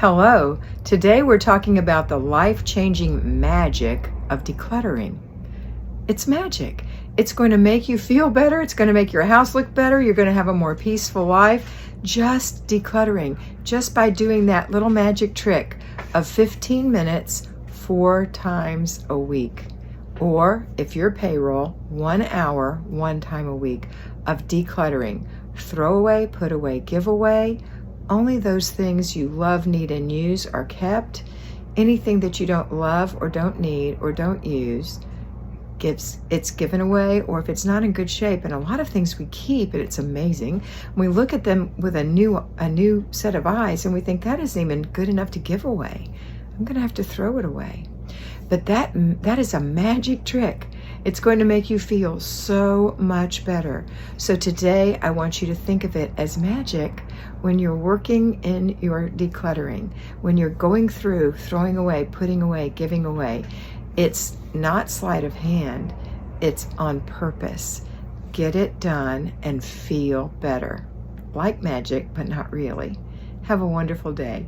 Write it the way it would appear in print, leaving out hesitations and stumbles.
Hello, today we're talking about the life-changing magic of decluttering. It's magic. It's going to make you feel better. It's going to make your house look better. You're going to have a more peaceful life. Just decluttering, just by doing that little magic trick of 15 minutes 4 times a week. Or if you're payroll, 1 hour, 1 time a week of decluttering. Throw away, put away, give away. Only those things you love, need, and use are kept. Anything that you don't love or don't need or don't use, it's given away, or if it's not in good shape. And a lot of things we keep, and it's amazing. We look at them with a new set of eyes, and we think that isn't even good enough to give away. I'm gonna have to throw it away. But that is a magic trick. It's going to make you feel so much better. So today I want you to think of it as magic when you're working in your decluttering, when you're going through, throwing away, putting away, giving away. It's not sleight of hand, it's on purpose. Get it done and feel better. Like magic, but not really. Have a wonderful day.